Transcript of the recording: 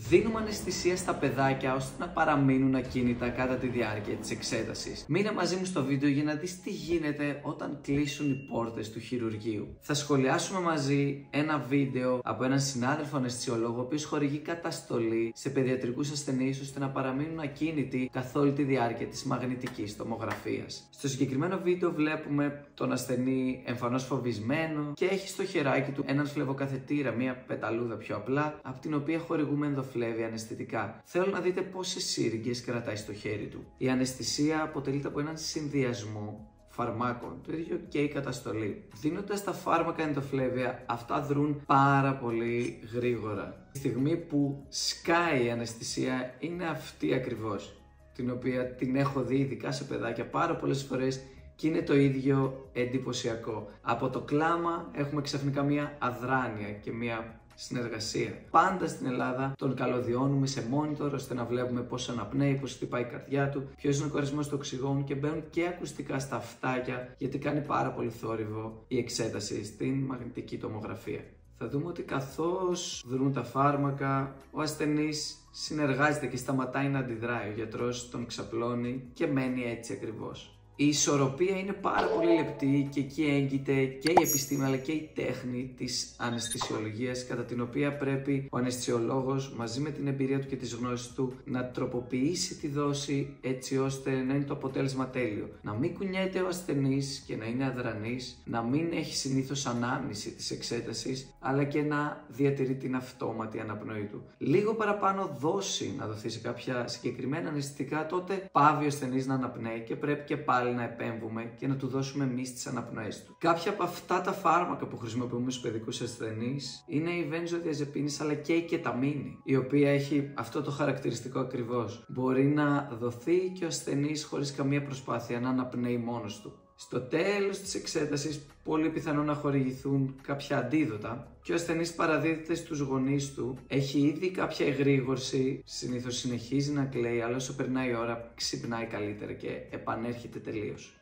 Δίνουμε αναισθησία στα παιδάκια ώστε να παραμείνουν ακίνητα κατά τη διάρκεια της εξέτασης. Μείνε μαζί μου στο βίντεο για να δεις τι γίνεται όταν κλείσουν οι πόρτες του χειρουργείου. Θα σχολιάσουμε μαζί ένα βίντεο από έναν συνάδελφο αναισθησιολόγο, ο οποίος χορηγεί καταστολή σε παιδιατρικούς ασθενείς ώστε να παραμείνουν ακίνητοι καθ' όλη τη διάρκεια της μαγνητικής τομογραφίας. Στο συγκεκριμένο βίντεο βλέπουμε τον ασθενή εμφανώς φοβισμένο και έχει στο χεράκι του έναν φλεβοκαθετήρα, μία πεταλούδα πιο απλά, από την οποία χορηγούμε ενδοφλέβια αναισθητικά. Θέλω να δείτε πόσες σύριγγες κρατάει στο χέρι του. Η αναισθησία αποτελείται από έναν συνδυασμό φαρμάκων, το ίδιο και η καταστολή. Δίνοντας τα φάρμακα ενδοφλέβια, αυτά δρούν πάρα πολύ γρήγορα. Η στιγμή που σκάει η αναισθησία είναι αυτή ακριβώς, την οποία την έχω δει ειδικά σε παιδάκια πάρα πολλές φορές και είναι το ίδιο εντυπωσιακό. Από το κλάμα έχουμε ξαφνικά μια αδράνεια και μια συνεργασία. Πάντα στην Ελλάδα τον καλωδιώνουμε σε monitor ώστε να βλέπουμε πώς αναπνέει, πώς χτυπάει η καρδιά του, ποιος είναι ο κορεσμός του οξυγόνου και μπαίνουν και ακουστικά στα αυτάκια γιατί κάνει πάρα πολύ θόρυβο η εξέταση στην μαγνητική τομογραφία. Θα δούμε ότι καθώς δρούν τα φάρμακα, ο ασθενής συνεργάζεται και σταματάει να αντιδράει. Ο γιατρός τον ξαπλώνει και μένει έτσι ακριβώς. Η ισορροπία είναι πάρα πολύ λεπτή και εκεί έγκυται και η επιστήμη αλλά και η τέχνη της αναισθησιολογίας, κατά την οποία πρέπει ο αναισθησιολόγος μαζί με την εμπειρία του και τις γνώσεις του να τροποποιήσει τη δόση έτσι ώστε να είναι το αποτέλεσμα τέλειο. Να μην κουνιέται ο ασθενής και να είναι αδρανής, να μην έχει συνήθως ανάμνηση της εξέτασης, αλλά και να διατηρεί την αυτόματη αναπνοή του. Λίγο παραπάνω δόση να δοθεί σε κάποια συγκεκριμένα αναισθητικά, τότε πάβει ο ασθενής να αναπνέει και πρέπει και πάλι να επέμβουμε και να του δώσουμε εμείς τις αναπνοές του. Κάποια από αυτά τα φάρμακα που χρησιμοποιούμε στους παιδικούς ασθενείς είναι η βενζοδιαζεπίνης αλλά και η κεταμίνη, η οποία έχει αυτό το χαρακτηριστικό ακριβώς. Μπορεί να δοθεί και ο ασθενής χωρίς καμία προσπάθεια να αναπνέει μόνος του. Στο τέλος της εξέτασης, πολύ πιθανό να χορηγηθούν κάποια αντίδοτα και ο ασθενής παραδίδεται στους γονείς του, έχει ήδη κάποια εγρήγορση, συνήθως συνεχίζει να κλαίει, αλλά όσο περνάει η ώρα ξυπνάει καλύτερα και επανέρχεται τελείως.